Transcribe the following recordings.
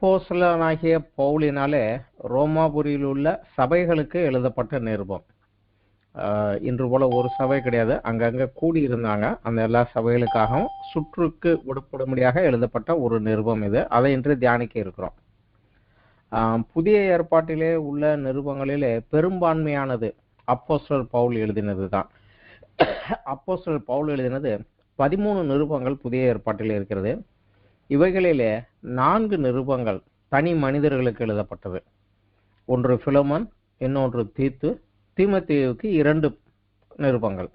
அப்போஸ்தலனாகிய பவுலினாலே ரோமாபுரியில் உள்ள சபைகளுக்கு எழுதப்பட்ட நிருபம். இன்று போல ஒரு சபை கிடையாது, அங்கங்க கூடி இருந்தாங்க. அந்த எல்லா சபைகளுக்காகவும் சுற்றுக்கு விடுபடும்படியாக எழுதப்பட்ட ஒரு நிருபம் இது. அதை இன்று தியானிக்க இருக்கிறோம். புதிய ஏற்பாட்டிலே உள்ள நிருபங்களிலே பெரும்பான்மையானது அப்போஸ்தலர் பவுல் எழுதினது தான். அப்போஸ்தலர் பவுல் எழுதினது 13 நிருபங்கள் புதிய ஏற்பாட்டில் இருக்கிறது. இவைகளிலே 4 நிருபங்கள் தனி மனிதர்களுக்கு எழுதப்பட்டது. ஒன்று பிலோமன், இன்னொன்று தீமோத்தேயுவுக்கு 2 நிருபங்கள்.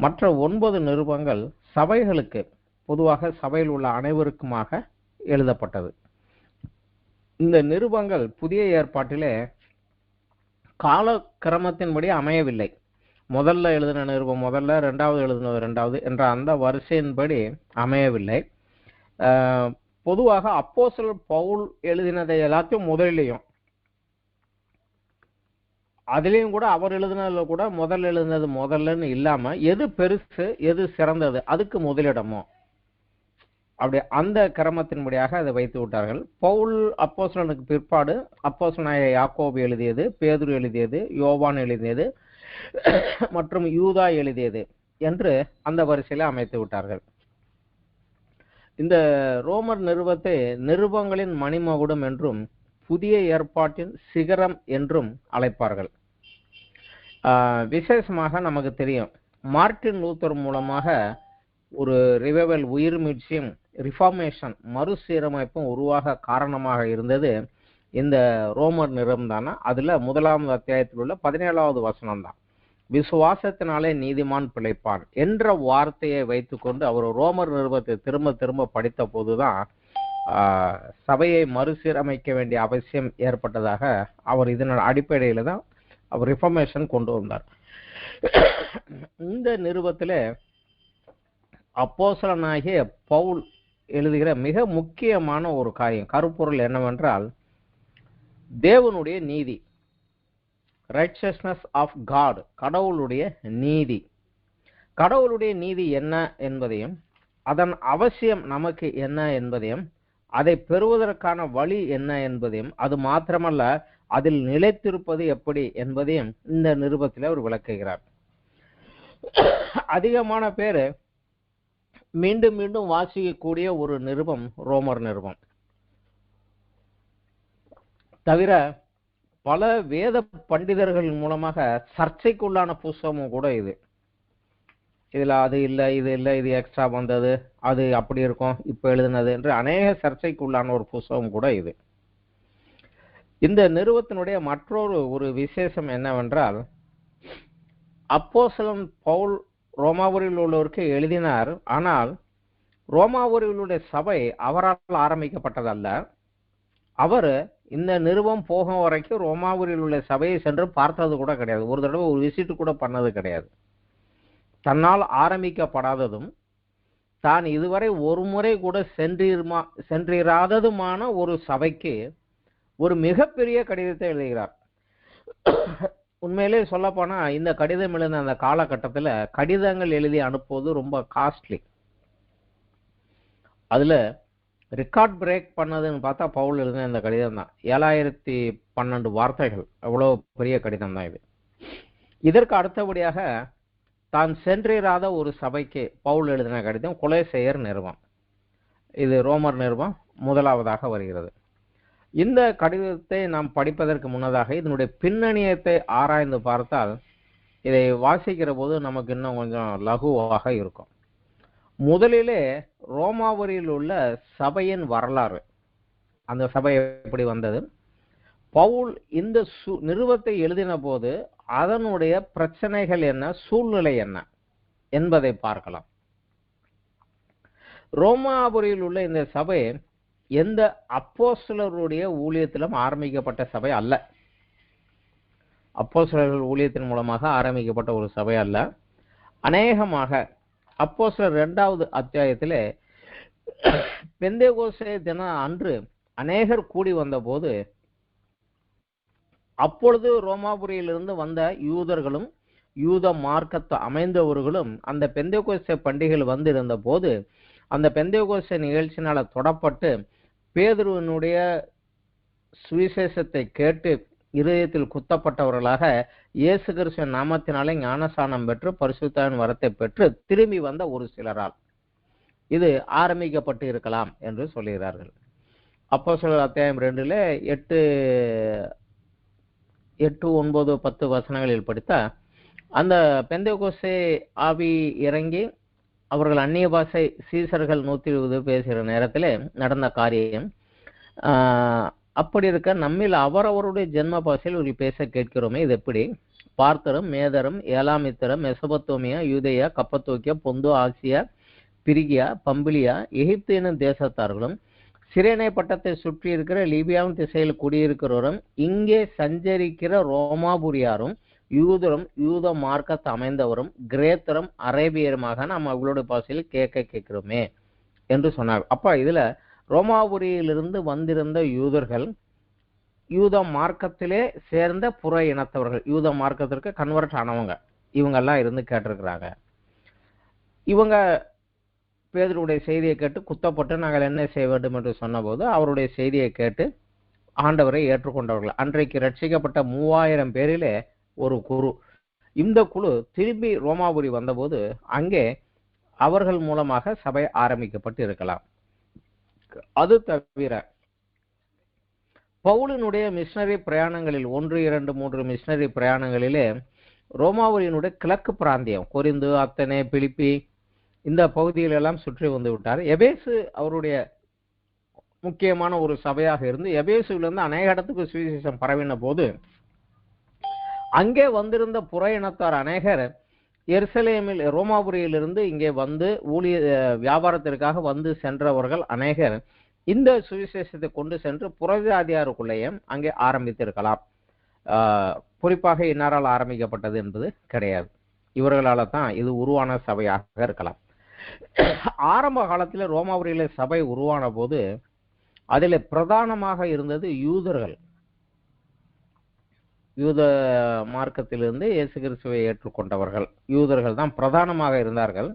மற்ற 9 நிருபங்கள் சபைகளுக்கு, பொதுவாக சபையில் உள்ள அனைவருக்குமாக எழுதப்பட்டது. இந்த நிருபங்கள் புதிய ஏற்பாட்டிலே கால கிரமத்தின்படி அமையவில்லை. முதல்ல எழுதின நிருபம் முதல்ல, இரண்டாவது எழுதினது இரண்டாவது என்ற அந்த வரிசையின்படி அமையவில்லை. பொதுவாக அப்போஸ்தலர் பவுல் எழுதினதை எல்லாத்தையும் முதலிலையும், அதுலேயும் கூட அவர் எழுதினதுல கூட முதல் எழுதினது முதல்லன்னு இல்லாம எது பெருசு எது சிறந்தது அதுக்கு முதலிடமோ அப்படி அந்த கிரமத்தின்படியாக அதை வைத்து விட்டார்கள். பவுல் அப்போஸ்தலனுக்கு பிற்பாடு அப்போஸ்தலனாகிய யாக்கோபு எழுதியது, பேதுரு எழுதியது, யோவான் எழுதியது மற்றும் யூதா எழுதியது என்று அந்த வரிசையில அமைத்து விட்டார்கள். இந்த ரோமர் நிருபத்தை நிருபங்களின் மணிமகுடம் என்றும் புதிய ஏற்பாட்டின் சிகரம் என்றும் அழைப்பார்கள். விசேஷமாக நமக்கு தெரியும், மார்ட்டின் லூத்தர் மூலமாக ஒரு ரிவைவல், உயிர் மீட்சியும் ரிஃபார்மேஷன், மறுசீரமைப்பும் உருவாக காரணமாக இருந்தது இந்த ரோமர் நிருபம் தானே. அதுல 1ஆம் அத்தியாயத்தில் உள்ள 17வது வசனம் தான், விசுவாசத்தினாலே நீதிமான் பிழைப்பான் என்ற வார்த்தையை வைத்துக்கொண்டு அவர் ரோமர் நிருபத்தை திரும்ப திரும்ப படித்த போதுதான் சபையை மறுசீரமைக்க வேண்டிய அவசியம் ஏற்பட்டதாக அவர் இதன் அடிப்படையில தான் அவர் ரிஃபார்மேஷன் கொண்டு வந்தார். இந்த நிருபத்திலே அப்போஸ்தலனாகிய பவுல் எழுதுகிற மிக முக்கியமான ஒரு காரியம், கருப்பொருள் என்னவென்றால் தேவனுடைய நீதி, ரைட்சஸ்னஸ் ஆஃப் காட், கடவுளுடைய நீதி. கடவுளுடைய நீதி என்ன என்பதையும், அதன் அவசியம் நமக்கு என்ன என்பதையும், அதை பெறுவதற்கான வழி என்ன என்பதையும், அது மாத்திரமல்ல அதில் நிலைத்திருப்பது எப்படி என்பதையும் இந்த நிருபத்தில் அவர் விளக்குகிறார். அதிகமான பேர் மீண்டும் மீண்டும் வாசிக்கக்கூடிய ஒரு நிருபம் ரோமர் நிருபம். தவிர பல வேத பண்டிதர்கள் மூலமாக சர்ச்சைக்குள்ளான புஸ்தகமும் கூட இது. இதுல அது இல்லை, இது இல்லை, இது எக்ஸ்ட்ரா வந்தது, அது அப்படி இருக்கும், இப்ப எழுதினது என்று அநேக சர்ச்சைக்குள்ளான ஒரு புஸ்தகம் கூட இது. இந்த நிருபத்தினுடைய மற்றொரு விசேஷம் என்னவென்றால், அப்போஸ்தலன் பவுல் ரோமாபுரியில் உள்ளவருக்கு எழுதினார். ஆனால் ரோமாபுரியில் உள்ள சபை அவரால் ஆரம்பிக்கப்பட்டதல்ல. அவர் இந்த நிருபம் போகும் வரைக்கும் ரோமாபுரியில் உள்ள சபையை சென்று பார்த்தது கூட கிடையாது. ஒரு தடவை ஒரு விசிட் கூட பண்ணது கிடையாது. தன்னால் ஆரம்பிக்கப்படாததும் தான் இதுவரை ஒரு முறை கூட சென்றிராததுமான ஒரு சபைக்கு ஒரு மிகப்பெரிய கடிதத்தை எழுதுகிறார். உண்மையிலே சொல்ல போனா இந்த கடிதம் எழுதின அந்த காலகட்டத்தில் கடிதங்கள் எழுதி அனுப்புவது ரொம்ப காஸ்ட்லி. அதுல ரெக்கார்ட் பிரேக் பண்ணதுன்னு பார்த்தா பவுல் எழுதின இந்த கடிதம் தான். 7012 வார்த்தைகள், அவ்வளவு பெரிய கடிதம் தான் இது. இதற்கு அடுத்தபடியாக தான் சென்றிராத ஒரு சபைக்கு பவுல் எழுதின கடிதம் கொலோசையர் நிருபம். இது ரோமர் நிருபம் முதலாவதாக வருகிறது. இந்த கடிதத்தை நாம் படிப்பதற்கு முன்னதாக இதனுடைய பின்னணியத்தை ஆராய்ந்து பார்த்தால் இதை வாசிக்கிற போது நமக்கு இன்னும் கொஞ்சம் லகுவாக இருக்கும். முதலிலே ரோமாபுரியில் உள்ள சபையின் வரலாறு, அந்த சபை எப்படி வந்தது, பவுல் இந்த நிருபத்தை எழுதின போது அதனுடைய பிரச்சனைகள் என்ன, சூழ்நிலை என்ன என்பதை பார்க்கலாம். ரோமாபுரியில் உள்ள இந்த சபை எந்த அப்போஸ்தலருடைய ஊழியத்திலும் ஆரம்பிக்கப்பட்ட சபை அல்ல. அப்போஸ்தலர்கள் ஊழியத்தின் மூலமாக ஆரம்பிக்கப்பட்ட ஒரு சபை அல்ல. அநேகமாக அப்போஸ்தலர் 2வது அத்தியாயத்திலே பெந்தேகோஸ்தே தினம் அன்று அநேகர் கூடி வந்த போது, அப்பொழுது ரோமாபுரியிலிருந்து வந்த யூதர்களும் யூத மார்க்கத்தை அமைந்தவர்களும் அந்த பெந்தேகோஸ்தே பண்டிகைகள் வந்து இருந்த போது அந்த பெந்தேகோஸ்தே நிகழ்ச்சியினால தொடப்பட்டு பேதுருவினுடைய சுவிசேஷத்தை கேட்டு இருதயத்தில் குத்தப்பட்டவர்களாக இயேசு கிறிஸ்துவின் நாமத்தினாலே ஞானஸ்நானம் பெற்று பரிசுத்தாவின் வரத்தை பெற்று திரும்பி வந்த ஒரு சிலரால் இது ஆரம்பிக்கப்பட்டு இருக்கலாம் என்று சொல்லுகிறார்கள். அப்போஸ்தலர் அத்தியாயம் 2 8, 9, 10 வசனங்களில் படித்தா அந்த பெந்தெகோஸ்தே ஆவி இறங்கி அவர்கள் அந்நிய பாஷை சீசர்கள் 120 பேசுகிற நேரத்தில் நடந்த காரியம். அப்படி இருக்க நம்மில் அவரவருடைய ஜென்ம பாஷையில் ஒரு பேச கேட்கிறோமே, இது எப்படி? பார்த்தரும், மேதரும், ஏலாமித்தரும், மெசபத்தோமியா, யூதேயா, கப்பத்தோக்கியா, பொந்து, ஆசியா, பிரிகியா, பம்பிலியா, எகிப்து எனும் தேசத்தார்களும் சிரேனை பட்டத்தை சுற்றி இருக்கிற லீபியாவின் திசையில் குடியிருக்கிறவரும் இங்கே சஞ்சரிக்கிற ரோமாபுரியாரும் யூதரும் யூத மார்க்கத்தை அமைந்தவரும் கிரேத்தரும் அரேபியருமாக நாம் அவர்களுடைய பாஷையில் கேட்கிறோமே என்று சொன்னார். அப்ப இதுல ரோமாபுரியிலிருந்து வந்திருந்த யூதர்கள் யூத மார்க்கத்திலே சேர்ந்த புற இனத்தவர்கள், யூத மார்க்கத்திற்கு கன்வெர்ட் ஆனவங்க, இவங்கெல்லாம் இருந்து கேட்டிருக்கிறாங்க. இவங்க பேதுருடைய செய்தியை கேட்டு குத்தப்பட்டு நாங்கள் என்ன செய்ய வேண்டும் என்று சொன்னபோது அவருடைய செய்தியை கேட்டு ஆண்டவரை ஏற்றுக்கொண்டவர்கள். அன்றைக்கு ரட்சிக்கப்பட்ட 3000 பேரிலே ஒரு குழு. இந்த குழு திரும்பி ரோமாபுரி வந்தபோது அங்கே அவர்கள் மூலமாக சபை ஆரம்பிக்கப்பட்டு இருக்கலாம். அது தவிர பவுலினுடைய மிஷனரி பிரயாணங்களில் 1, 2, 3 மிஷனரி பிரயாணங்களிலே ரோமாபுரியினுடைய கிழக்கு பிராந்தியம் கொரிந்து, அத்தனே, பிலிப்பி இந்த பகுதியிலெல்லாம் சுற்றி வந்து விட்டார். எபேசு அவருடைய முக்கியமான ஒரு சபையாக இருந்து எபேசுவிலிருந்து அநேக இடத்துக்கு சுவிசேஷம் பரவின போது அங்கே வந்திருந்த புற இனத்தார் அநேகர் எருசலேமில் ரோமாபுரியிலிருந்து இங்கே வந்து வியாபாரத்திற்காக வந்து சென்றவர்கள் அநேகர் இந்த சுவிசேஷத்தை கொண்டு சென்று புறஜாதியாருக்குள்ளேயும் அங்கே ஆரம்பித்திருக்கலாம். குறிப்பாக இன்னாரால் ஆரம்பிக்கப்பட்டது என்பது கிடையாது. இவர்களால தான் இது உருவான சபையாக இருக்கலாம். ஆரம்ப காலத்தில் ரோமாபுரியில சபை உருவான போது அதில் பிரதானமாக இருந்தது யூதர்கள். யூத மார்க்கத்திலிருந்து இயேசு கிறிஸ்துவை ஏற்றுக்கொண்டவர்கள் யூதர்கள் தான் பிரதானமாக இருந்தார்கள்.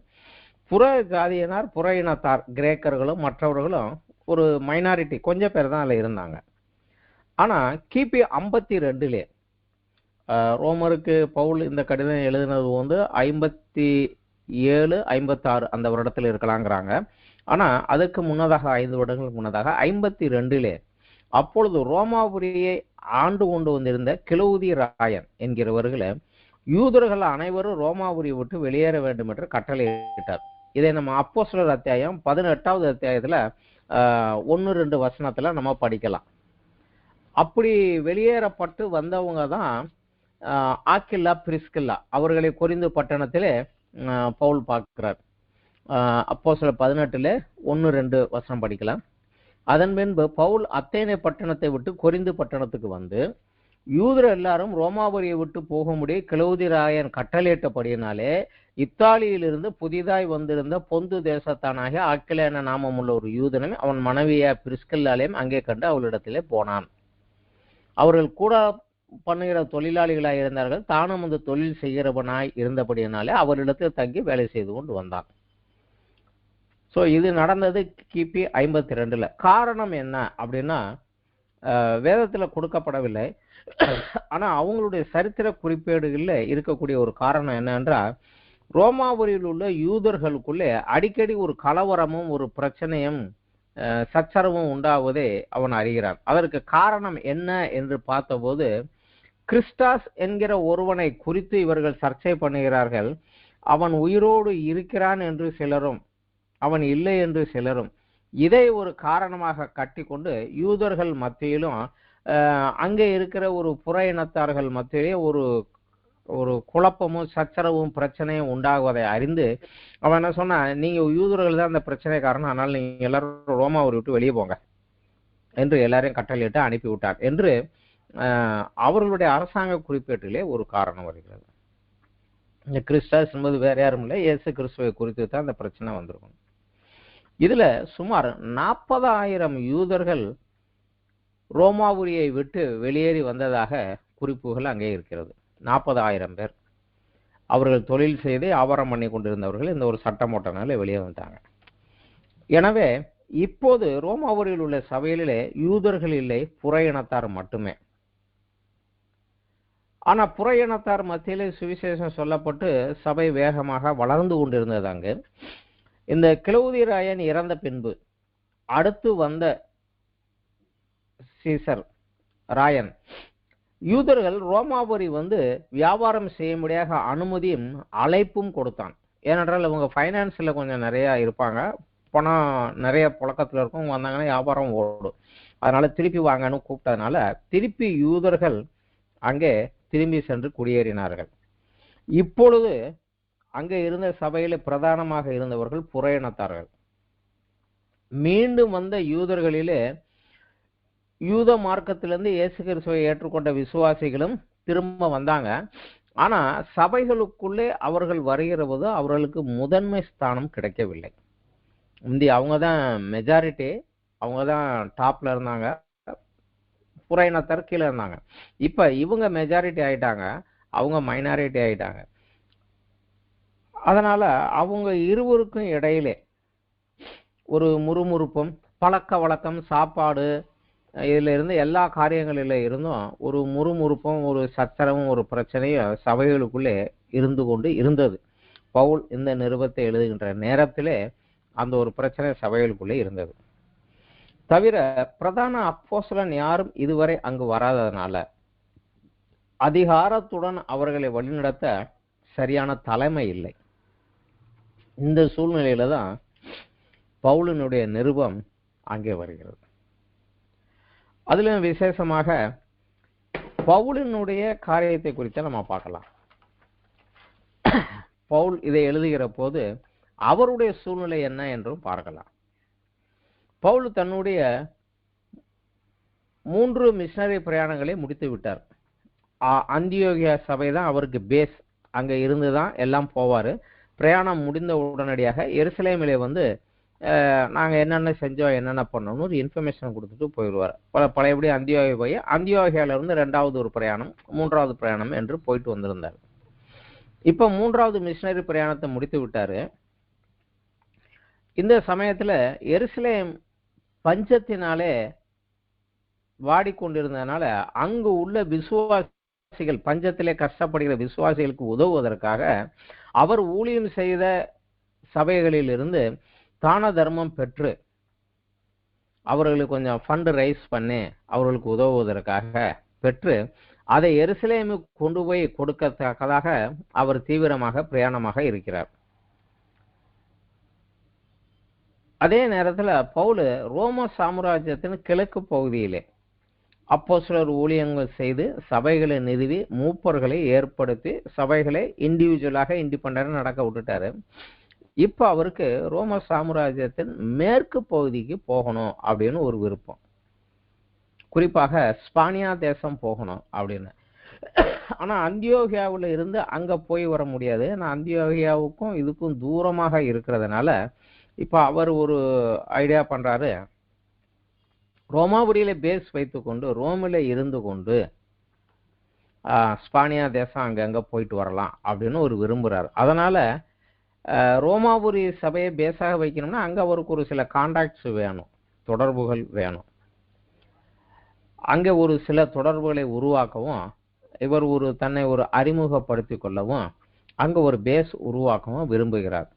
புற ஜாதியினார், புற இனத்தார், கிரேக்கர்களும் மற்றவர்களும் ஒரு மைனாரிட்டி, கொஞ்சம் பேர் தான் அதில் இருந்தாங்க. ஆனால் கிபி 52 ரோமருக்கு பவுல் இந்த கடிதம் எழுதினது வந்து 57, 56 அந்த வருடத்தில் இருக்கலாங்கிறாங்க. ஆனால் அதுக்கு முன்னதாக 5 வருடங்களுக்கு முன்னதாக 52 அப்பொழுது ரோமாபுரியை ஆண்டு கொண்டு வந்திருந்த கிலவுதி ராயன் என்கிறவர்களை யூதர்கள் அனைவரும் ரோமாபுரியை விட்டு வெளியேற வேண்டும் என்று கட்டளையிட்டார். இதை நம்ம அப்போஸ்தலர் அத்தியாயம் 18வது அத்தியாயத்துல 1-2 வசனத்துல நம்ம படிக்கலாம். அப்படி வெளியேறப்பட்டு வந்தவங்க தான் ஆக்கில்லா, பிரிஸ்கில்லா. அவர்களை கொரிந்து பட்டணத்திலே பவுல் பார்க்கிறார். அப்போஸ்தலர் 18 1-2 வசனம் படிக்கலாம். அதன் பின்பு பவுல் அத்தேனே பட்டணத்தை விட்டு கொரிந்து பட்டணத்துக்கு வந்து யூதர் எல்லாரும் ரோமாபுரியை விட்டு போகும்படி கிலவுதி ராயன் கட்டளையிட்டபடியினாலே இத்தாலியிலிருந்து புதிதாய் வந்திருந்த பொந்து தேசத்தானாகிய ஆக்கிலா என நாமமுள்ள ஒரு யூதனும் அவன் மனைவியா பிரிஸ்கில்லாலையும் அங்கே கண்டு அவளிடத்திலே போனான். அவர்கள் கூட பண்ணுகிற தொழிலாளிகளாய் இருந்தார்கள். தானும் அந்த தொழில் செய்கிறவனாய் இருந்தபடியினாலே அவரிடத்தில் தங்கி வேலை செய்து கொண்டு வந்தான். ஸோ இது நடந்தது கிபி 52. காரணம் என்ன அப்படின்னா வேதத்தில் கொடுக்கப்படவில்லை. ஆனால் அவங்களுடைய சரித்திர குறிப்பேடுகளில் இருக்கக்கூடிய ஒரு காரணம் என்னவென்றால் ரோமாபுரியில் உள்ள யூதர்களுக்குள்ளே அடிக்கடி ஒரு கலவரமும் ஒரு பிரச்சனையும் சச்சரவும் உண்டாவதே அவன் அறிகிறான். அதற்கு காரணம் என்ன என்று பார்த்தபோது கிறிஸ்டாஸ் என்கிற ஒருவனை குறித்து இவர்கள் சர்ச்சை பண்ணுகிறார்கள். அவன் உயிரோடு இருக்கிறான் என்று சிலரும் அவன் இல்லை என்று சிலரும் இதை ஒரு காரணமாக கட்டி கொண்டு யூதர்கள் மத்தியிலும் அங்கே இருக்கிற ஒரு புற இனத்தார்கள் மத்தியிலே ஒரு ஒரு குழப்பமும் சச்சரவும் பிரச்சனையும் உண்டாகுவதை அறிந்து அவன் என்ன சொன்னா, நீங்க யூதர்கள் தான் அந்த பிரச்சனை காரணம், அதனால நீங்க எல்லாரும் ரோமாவை விட்டு வெளியே போங்க என்று எல்லாரையும் கட்டளையிட்டு அனுப்பிவிட்டார் என்று அவர்களுடைய அரசாங்க குறிப்பேட்டிலே ஒரு காரணம் வருகிறது. இந்த கிறிஸ்டாஸ் என்பது வேற யாரும் இல்லை, இயேசு கிறிஸ்துவை குறித்து தான் அந்த பிரச்சனை வந்திருக்கும். இதுல சுமார் 40,000 யூதர்கள் ரோமாபுரியை விட்டு வெளியேறி வந்ததாக குறிப்புகள் அங்கே இருக்கிறது. 40,000 பேர் அவர்கள் தொழில் செய்து ஆபரம் பண்ணி கொண்டிருந்தவர்கள் இந்த ஒரு சட்டம் ஓட்டனால வெளியே வந்தாங்க. எனவே இப்போது ரோமாவூரில் உள்ள சபைகளிலே யூதர்கள் இல்லை, புற இனத்தார் மட்டுமே. ஆனா புற இனத்தார் மத்தியிலே சுவிசேஷம் சொல்லப்பட்டு சபை வேகமாக வளர்ந்து கொண்டிருந்தது. அங்கு இந்த கிலவுதி ராயன் இறந்த பின்பு அடுத்து வந்த சீசர் ராயன் யூதர்கள் ரோமாபுரி வியாபாரம் செய்யும்படியாக அனுமதியும் அழைப்பும் கொடுத்தான். ஏனென்றால் இவங்க ஃபைனான்ஸில் கொஞ்சம் நிறையா இருப்பாங்க, பணம் நிறைய புழக்கத்தில் இருக்கும், வந்தாங்கன்னா வியாபாரம் ஓடும். அதனால திருப்பி வாங்கன்னு கூப்பிட்டதுனால திருப்பி யூதர்கள் அங்கே திரும்பி சென்று குடியேறினார்கள். இப்பொழுது அங்கே இருந்த சபையில் பிரதானமாக இருந்தவர்கள் புற இனத்தார்கள். மீண்டும் வந்த யூதர்களிலே யூத மார்க்கத்திலிருந்து இயேசு கிறிஸ்துவை ஏற்றுக்கொண்ட விசுவாசிகளும் திரும்ப வந்தாங்க. ஆனா சபைகளுக்குள்ளே அவர்கள் வருகிற போது அவர்களுக்கு முதன்மை ஸ்தானம் கிடைக்கவில்லை. அவங்க தான் மெஜாரிட்டி, அவங்க தான் டாப்ல இருந்தாங்க, புற இனத்தார் கீழே இருந்தாங்க. இப்ப இவங்க மெஜாரிட்டி ஆயிட்டாங்க, அவங்க மைனாரிட்டி ஆயிட்டாங்க. அதனால அவங்க இருவருக்கும் இடையிலே ஒரு முறுமுறுப்பும், பழக்க வழக்கம், சாப்பாடு, இதுல இருந்து எல்லா காரியங்களில இருந்தும் ஒரு முறுமுறுப்பும், ஒரு சச்சரவும், ஒரு பிரச்சனையும் சபைகளுக்குள்ளே இருந்து கொண்டு இருந்தது. பவுல் இந்த நிருபத்தை எழுதுகின்ற நேரத்திலே அந்த ஒரு பிரச்சனை சபைகளுக்குள்ளே இருந்தது. தவிர பிரதான அப்போஸ்தலன் யாரும் இதுவரை அங்கு வராததுனால அதிகாரத்துடன் அவர்களை வழிநடத்த சரியான தலைமை இல்லை. இந்த சூழ்நிலையில தான் பவுலினுடைய நிருபம் அங்கே வருகிறது. அதிலும் விசேஷமாக பவுலினுடைய காரியத்தை குறித்து நம்ம பார்க்கலாம். பவுல் இதை எழுதுகிற போது அவருடைய சூழ்நிலை என்ன என்றும் பார்க்கலாம். பவுல் தன்னுடைய 3 மிஷனரி பிரயாணங்களை முடித்து விட்டார். அந்தியோகியா சபை தான் அவருக்கு பேஸ், அங்க இருந்துதான் எல்லாம் போவாரு. பிரயாணம் முடிந்த உடனடியாக எருசலேமிலே நாங்க என்னென்ன செஞ்சோம், என்னென்ன பண்ணோம்னு ஒரு இன்ஃபர்மேஷன் கொடுத்துட்டு போயிடுவார். பழையபடி அந்தியோகியா போய் அந்தியோகியால இருந்து 2வது ஒரு பிரயாணம், 3வது பிரயாணம் என்று போயிட்டு வந்திருந்தார். இப்ப 3வது மிஷனரி பிரயாணத்தை முடித்து விட்டாரு. இந்த சமயத்துல எருசலேம் பஞ்சத்தினாலே வாடிக்கொண்டிருந்ததுனால அங்கு உள்ள விசுவாசிகள், பஞ்சத்திலே கஷ்டப்படுகிற விசுவாசிகளுக்கு உதவுவதற்காக அவர் ஊழியம் செய்த சபைகளில் இருந்து தான தர்மம் பெற்று அவர்களுக்கு கொஞ்சம் ஃபண்ட் ரைஸ் பண்ணி அவர்களுக்கு உதவுவதற்காக பெற்று அதை எருசலேமுக்கு கொண்டு போய் கொடுக்கத்தக்கதாக அவர் தீவிரமாக பிரயாணமாக இருக்கிறார். அதே நேரத்தில் பவுல் ரோம சாம்ராஜ்யத்தின் கிழக்கு பகுதியிலே அப்போஸ்தலர் ஊழியங்கள் செய்து சபைகளை நிறுவி மூப்பர்களை ஏற்படுத்தி சபைகளை இண்டிவிஜுவலாக இண்டிபெண்டன்ட் நடக்க விட்டுட்டாரு. இப்ப அவருக்கு ரோம சாம்ராஜ்யத்தின் மேற்கு பகுதிக்கு போகணும் அப்படின்னு ஒரு விருப்பம், குறிப்பாக ஸ்பானியா தேசம் போகணும் அப்படின்னு. ஆனா அந்தியோகியாவில் இருந்து அங்க போய் வர முடியாது, ஆனா அந்தியோகியாவுக்கும் இதுக்கும் தூரமாக இருக்கிறதுனால இப்ப அவர் ஒரு ஐடியா பண்றாரு, ரோமாபுரியில பேஸ் வைத்துக்கொண்டு ரோமில இருந்து கொண்டு ஸ்பானியா தேசம் அங்கங்க போயிட்டு வரலாம் அப்படின்னு ஒரு விரும்புறாரு. அதனால ரோமாபுரி சபையை பேஸாக வைக்கணும்னா அங்க அவருக்கு ஒரு சில கான்டாக்ட்ஸ் வேணும், தொடர்புகள் வேணும். அங்க ஒரு சில தொடர்புகளை உருவாக்கவும் இவர் தன்னை அறிமுகப்படுத்தி கொள்ளவும் அங்க ஒரு பேஸ் உருவாக்கவும் விரும்புகிறார்.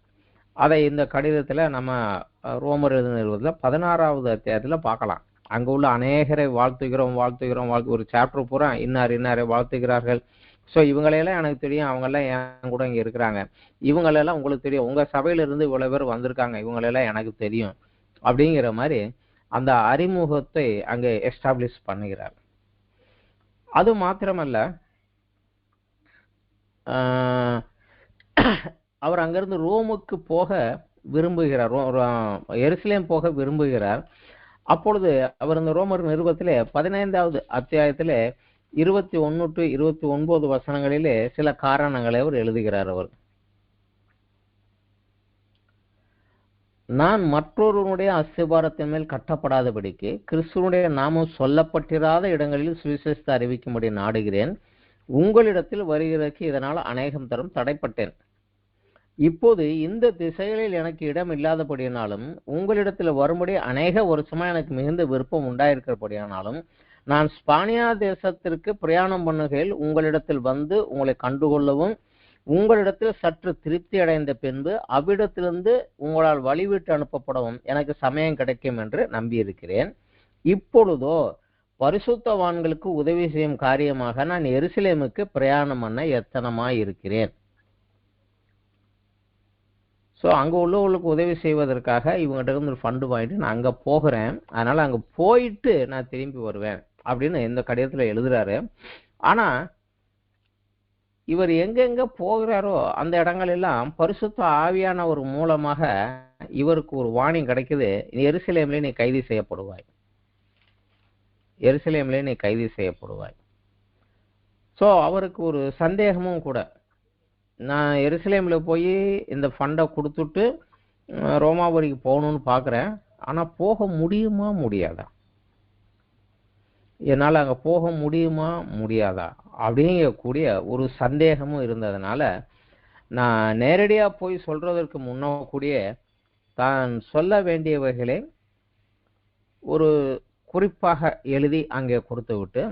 அதை இந்த கடிதத்துல நம்ம ரோமர் நிறுவனத்தில் 16வது அத்தியாயத்துல பார்க்கலாம். அங்க உள்ள அநேகரை வாழ்த்துகிறோம் ஒரு சாப்டர் பூரா இன்னாரை வாழ்த்துகிறார்கள். ஸோ இவங்களையெல்லாம் எனக்கு தெரியும், அவங்கெல்லாம் என் கூட இங்க இருக்கிறாங்க, இவங்களெல்லாம் உங்களுக்கு தெரியும், உங்க சபையில இருந்து இவ்வளவு பேர் வந்திருக்காங்க, இவங்களெல்லாம் எனக்கு தெரியும் அப்படிங்கிற மாதிரி அந்த அறிமுகத்தை அங்க எஸ்டாப்ளிஷ் பண்ணுகிறார். அது மாத்திரமல்ல, அவர் அங்கிருந்து ரோமுக்கு போக விரும்புகிறார், எருசலேம் போக விரும்புகிறார். அப்பொழுது அவர் இந்த ரோமர் நிருபத்திலே 15வது அத்தியாயத்திலே 21 to 29 வசனங்களிலே சில காரணங்களை அவர் எழுதுகிறார். அவர், நான் மற்றொருவனுடைய அஸ்திபாரத்தின் மேல் கட்டப்படாதபடிக்கு கிறிஸ்துவனுடைய நாமம் சொல்லப்பட்டிராத இடங்களில் சுவிசேஷத்தை அறிவிக்கும்படி நாடுகிறேன். உங்களிடத்தில் வருகிறதுக்கு இதனால் அநேகம் தரம் தடைப்பட்டேன். இப்போது இந்த திசைகளில் எனக்கு இடம் இல்லாதபடியானாலும் உங்களிடத்தில் வரும்படி அநேக வருஷமா எனக்கு மிகுந்த விருப்பம் உண்டாயிருக்கிறபடியானாலும் நான் ஸ்பானியா தேசத்திற்கு பிரயாணம் பண்ணுகையில் உங்களிடத்தில் வந்து உங்களை கண்டுகொள்ளவும் உங்களிடத்தில் சற்று திருப்தி அடைந்த பின்பு அவ்விடத்திலிருந்து உங்களால் வழிவிட்டு அனுப்பப்படவும் எனக்கு சமயம் கிடைக்கும் என்று நம்பியிருக்கிறேன். இப்பொழுதோ பரிசுத்தவான்களுக்கு உதவி செய்யும் காரியமாக நான் எருசலேமுக்கு பிரயாணம் பண்ண எத்தனமாய் இருக்கிறேன். ஸோ அங்கே உள்ளவர்களுக்கு உதவி செய்வதற்காக இவங்ககிட்ட இருந்து ஒரு ஃபண்டு வாங்கிட்டு நான் அங்கே போகிறேன், அதனால் அங்கே போயிட்டு நான் திரும்பி வருவேன் அப்படின்னு இந்த கடிதத்தில் எழுதுறாரு. ஆனால் இவர் எங்கெங்க போகிறாரோ அந்த இடங்கள் எல்லாம் பரிசுத்த ஆவியானவர் மூலமாக இவருக்கு ஒரு வார்னிங் கிடைக்குது, எருசலேமிலே நீ கைது செய்யப்படுவாய், எருசலேமிலே நீ கைது செய்யப்படுவாய். ஸோ அவருக்கு ஒரு சந்தேகமும் கூட, நான் எருசலேமில் போய் இந்த ஃபண்டை கொடுத்துட்டு ரோமாபுரிக்கு போகணும்னு பார்க்குறேன், ஆனால் போக முடியுமா முடியாதா, என்னால் அங்கே போக முடியுமா முடியாதா அப்படிங்கக்கூடிய ஒரு சந்தேகமும் இருந்ததுனால நான் நேரடியாக போய் சொல்றதற்கு முன்னக்கூடிய தான் சொல்ல வேண்டியவைகளை ஒரு குறிப்பாக எழுதி அங்கே கொடுத்து விட்டு,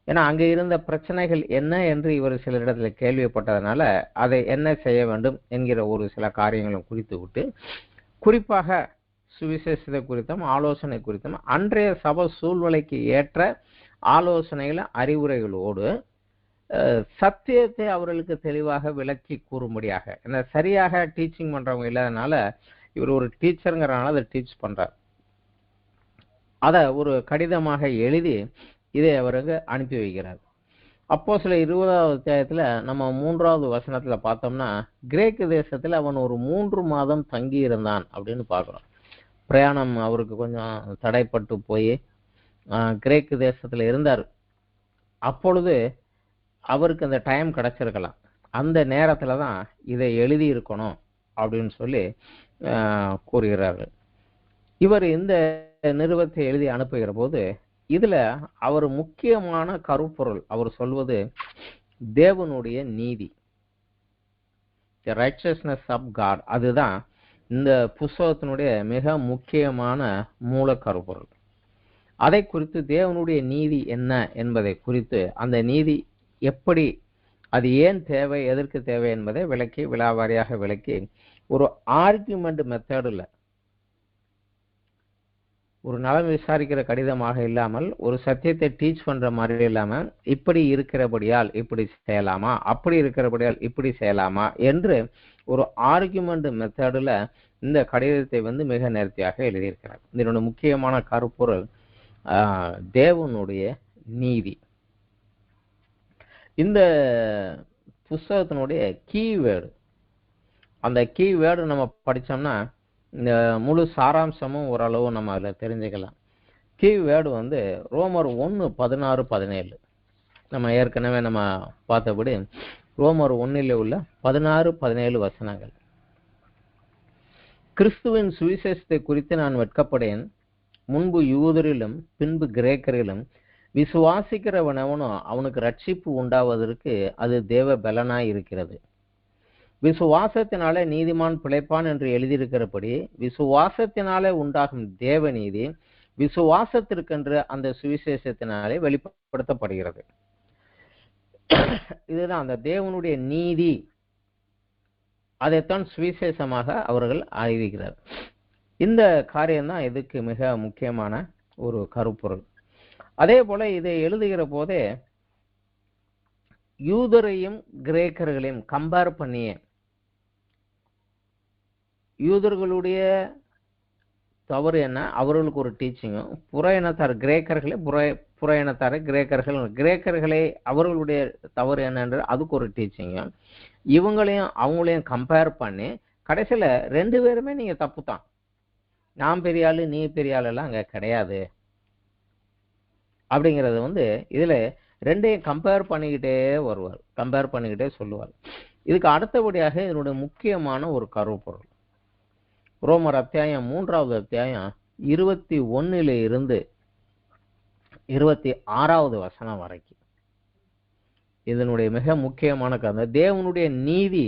ஏன்னா அங்கே இருந்த பிரச்சனைகள் என்ன என்று இவர் சில இடத்துல கேள்விப்பட்டதுனால அதை என்ன செய்ய வேண்டும் என்கிற ஒரு சில காரியங்களும் குறித்து விட்டு, குறிப்பாக சுவிசேஷத்தை குறித்தும் ஆலோசனை குறித்தும் அன்றைய சபை சூழ்நிலைக்கு ஏற்ற ஆலோசனைகளை அறிவுரைகளோடு சத்தியத்தை அவர்களுக்கு தெளிவாக விளக்கி கூறும்படியாக, ஏன்னா சரியாக டீச்சிங் பண்றவங்க இல்லாதனால இவர் ஒரு டீச்சருங்கிறனால அதை டீச் பண்றார். அதை ஒரு கடிதமாக எழுதி இதை அவருக்கு அனுப்பி வைக்கிறார். அப்போஸ்தலர் 20வது அத்தியாயத்துல நம்ம 3வது வசனத்துல பார்த்தோம்னா, கிரேக்கு தேசத்துல அவன் ஒரு 3 மாதம் தங்கி இருந்தான் அப்படின்னு பார்க்கிறோம். பிரயாணம் அவருக்கு கொஞ்சம் தடைப்பட்டு போய் கிரேக்கு தேசத்துல இருந்தார். அப்பொழுது அவருக்கு அந்த டைம் கிடைச்சிருக்கலாம், அந்த நேரத்துல தான் இதை எழுதி இருக்கணும் அப்படின்னு சொல்லி கூறுகிறார்கள். இவர் இந்த நிறுவத்தை எழுதி அனுப்புகிற போது இதுல அவர் முக்கியமான கருப்பொருள் அவர் சொல்வது தேவனுடைய நீதி, the righteousness of God, அதுதான் இந்த புஸ்தகத்தினுடைய மிக முக்கியமான மூல கருப்பொருள். அதை குறித்து தேவனுடைய நீதி என்ன என்பதை குறித்து, அந்த நீதி எப்படி, அது ஏன் தேவை, எதற்கு தேவை என்பதை விளக்கி விலாவாரியாக விளக்கி ஒரு ஆர்கியூமெண்ட் மெத்தடில், ஒரு நலம் விசாரிக்கிற கடிதமாக இல்லாமல் ஒரு சத்தியத்தை டீச் பண்ற மாதிரி இல்லாமல், இப்படி இருக்கிறபடியால் இப்படி செய்யலாமா, அப்படி இருக்கிறபடியால் இப்படி செய்யலாமா என்று ஒரு ஆர்கியூமெண்ட் மெத்தடில் இந்த கடிதத்தை மிக நேர்த்தியாக எழுதியிருக்கிறார். இதனுடைய முக்கியமான கருப்பொருள் தேவனுடைய நீதி. இந்த புஸ்தகத்தினுடைய கீவேர்டு, அந்த கீவேர்டு நம்ம படித்தோம்னா இந்த முழு சாராம்சமும் ஓரளவு நம்ம அதில் தெரிஞ்சுக்கலாம். கீவேர்டு ரோமர் 1:16-17. நம்ம ஏற்கனவே நம்ம பார்த்தபடி ரோமர் 1 உள்ள 16-17 வசனங்கள். கிறிஸ்துவின் சுவிசேஷத்தை குறித்து நான் வெட்கப்படேன், முன்பு யூதரிலும் பின்பு கிரேக்கரிலும் விசுவாசிக்கிறவனவனோ அவனுக்கு ரட்சிப்பு உண்டாவதற்கு அது தேவ பலனாய் இருக்கிறது. விசுவாசத்தினாலே நீதிமான் பிழைப்பான் என்று எழுதியிருக்கிறபடி விசுவாசத்தினாலே உண்டாகும் தேவ நீதி விசுவாசத்திற்கென்று அந்த சுவிசேஷத்தினாலே வெளிப்படுத்தப்படுகிறது. இதுதான் அந்த தேவனுடைய நீதி, அதைத்தான் சுவிசேஷமாக அவர்கள் அறிவிக்கிறார். இந்த காரியம்தான் இதுக்கு மிக முக்கியமான ஒரு கருப்பொருள். அதே போல இதை எழுதுகிற போதே யூதரையும் கிரேக்கர்களையும் கம்பேர் பண்ணிய, யூதர்களுடைய தவறு என்ன, அவர்களுக்கு ஒரு டீச்சிங்கும், புற இனத்தார் கிரேக்கர்களே புற இனத்தார கிரேக்கர்களே அவர்களுடைய தவறு என்னன்ற அதுக்கு ஒரு டீச்சிங்கும், இவங்களையும் அவங்களையும் கம்பேர் பண்ணி கடைசியில 2 பேருமே நீங்க தப்பு தான், நான் பெரிய ஆளு நீ பெரிய ஆள் எல்லாம் அங்க கிடையாது அப்படிங்கிறது இதுல ரெண்டையும் கம்பேர் பண்ணிக்கிட்டே வருவார், கம்பேர் பண்ணிக்கிட்டே சொல்லுவார். இதுக்கு அடுத்தபடியாக இதனுடைய முக்கியமான ஒரு கருப்பொருள் ரோமர் அத்தியாயம் 3வது அத்தியாயம் 21 26வது வசனம் வரைக்கும். இதனுடைய மிக முக்கியமான கருத்து தேவனுடைய நீதி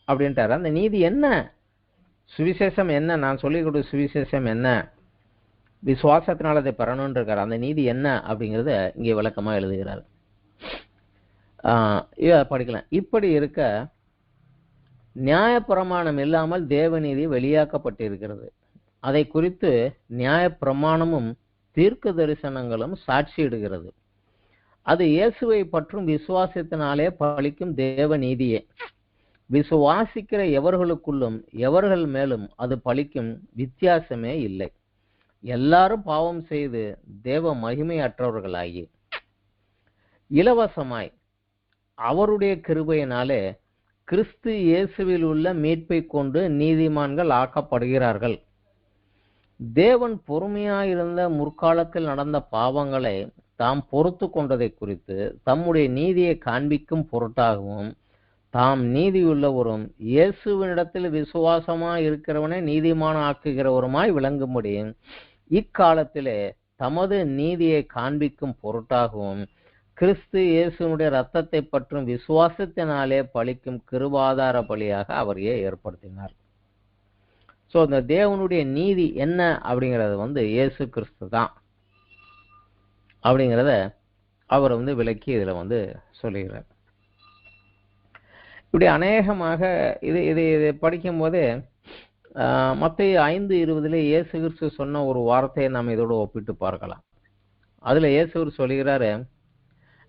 அப்படின்ட்டாரு. அந்த நீதி என்ன? சுவிசேஷம் என்ன? நான் சொல்லிக் கொடுத்த சுவிசேஷம் என்ன? விசுவாசத்தினால் அதை பெறணும்னு இருக்காரு. அந்த நீதி என்ன அப்படிங்கிறத இங்கே விளக்கமா எழுதுகிறார். படிக்கலாம். இப்படி இருக்க நியாயப்பிரமாணம் இல்லாமல் தேவநீதி வெளியாக்கப்பட்டிருக்கிறது. அதை குறித்து நியாயப்பிரமாணமும் தீர்க்க தரிசனங்களும் சாட்சியிடுகிறது. அது இயேசுவை பற்றும் விசுவாசத்தினாலே பலிக்கும் தேவ நீதியே. விசுவாசிக்கிற எவர்களுக்குள்ளும் எவர்கள் மேலும் அது பலிக்கும் வித்தியாசமே இல்லை. எல்லாரும் பாவம் செய்து தேவ மகிமையற்றவர்களாகி இலவசமாய் அவருடைய கிருபையினாலே கிறிஸ்து இயேசுவில் உள்ள மீட்பை கொண்டு நீதிமான்கள் ஆக்கப்படுகிறார்கள். தேவன் பொறுமையாயிருந்த முற்காலத்தில் நடந்த பாவங்களை தாம் பொறுத்து கொண்டதை குறித்து தம்முடைய நீதியை காண்பிக்கும் பொருட்டாகவும் தாம் நீதியுள்ளவரும் இயேசுவினிடத்தில் விசுவாசமாய் இருக்கிறவனை நீதிமான ஆக்குகிறவருமாய் விளங்கும்படி இக்காலத்திலே தமது நீதியை காண்பிக்கும் பொருட்டாகவும் கிறிஸ்து இயேசுனுடைய இரத்தத்தை பற்றும் விசுவாசத்தினாலே பலிக்கும் கிருபாதார பலியாக அவரையே ஏற்படுத்தினார். ஸோ இந்த தேவனுடைய நீதி என்ன அப்படிங்கிறது இயேசு கிறிஸ்து தான் அப்படிங்கிறத அவர் விளக்கி இதில் சொல்லுகிறார். இப்படி அநேகமாக இது படிக்கும் போதே மத்தேயு 5:20 இயேசு கிறிஸ்து சொன்ன ஒரு வார்த்தையை நாம் இதோடு ஒப்பிட்டு பார்க்கலாம். அதுல இயேசு சொல்லுகிறாரு,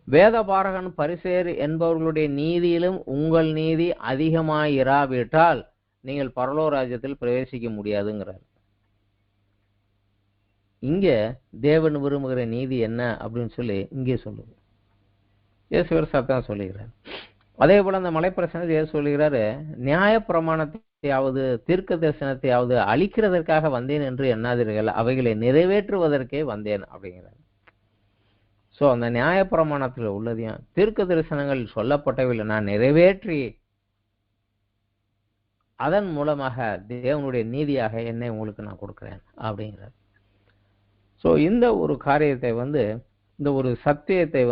வேதபாரகன் பரிசேயர் என்பவர்களுடைய நீதியிலும் உங்கள் நீதி அதிகமாயிராவிட்டால் நீங்கள் பரலோக ராஜ்யத்தில் பிரவேசிக்க முடியாதுங்கிறார். இங்க தேவன் விரும்புகிற நீதி என்ன அப்படின்னு சொல்லி இங்கே சொல்லுது. இயேசு கிறிஸ்து சொல்லுகிறார். அதே போல அந்த மலைப்பிரசனத்தில் இயேசு சொல்லுகிறாரு, நியாய பிரமாணத்தையாவது தீர்க்க தரிசனத்தையாவது அழிக்கிறதற்காக வந்தேன் என்று எண்ணாதீர்கள், அவைகளை நிறைவேற்றுவதற்கே வந்தேன் அப்படிங்கிறார். ஸோ அந்த நியாய பிரமாணத்தில் உள்ளதையும் தீர்க்க தரிசனங்கள் சொல்லப்பட்டவில்லை நான் நிறைவேற்றி அதன் மூலமாக தேவனுடைய நீதியாக என்னை உங்களுக்கு நான் கொடுக்கிறேன் அப்படிங்கிறார். ஸோ இந்த ஒரு காரியத்தை இந்த ஒரு சத்தியத்தை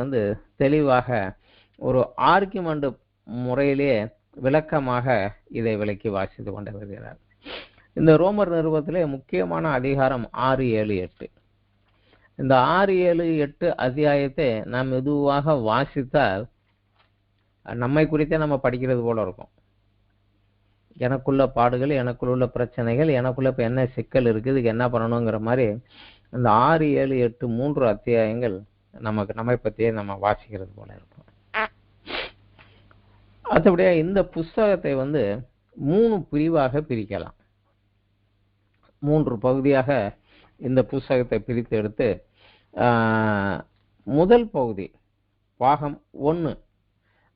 தெளிவாக ஒரு ஆர்கியுமெண்ட் முறையிலே விளக்கமாக இதை விளக்கி வாசித்து கொண்டு வருகிறார். இந்த ரோமர் நிருபத்திலே முக்கியமான அதிகாரம் 6, 7, 8. இந்த 6, 7, 8 அத்தியாயத்தை நாம் மெதுவாக வாசித்தால் நம்மை குறித்தே நம்ம படிக்கிறது போல இருக்கும். எனக்குள்ள பாடுகள், எனக்குள்ள பிரச்சனைகள், எனக்குள்ள இப்ப என்ன சிக்கல் இருக்குது, இதுக்கு என்ன பண்ணணுங்கிற மாதிரி இந்த 6, 7, 8 3 அத்தியாயங்கள் நம்மை பற்றியே நம்ம வாசிக்கிறது போல இருக்கும். அதுபடியா இந்த புஸ்தகத்தை 3 பிரிவாக பிரிக்கலாம். 3 பகுதியாக இந்த புஸ்தகத்தை பிரித்து எடுத்து முதல் பகுதி பாகம் 1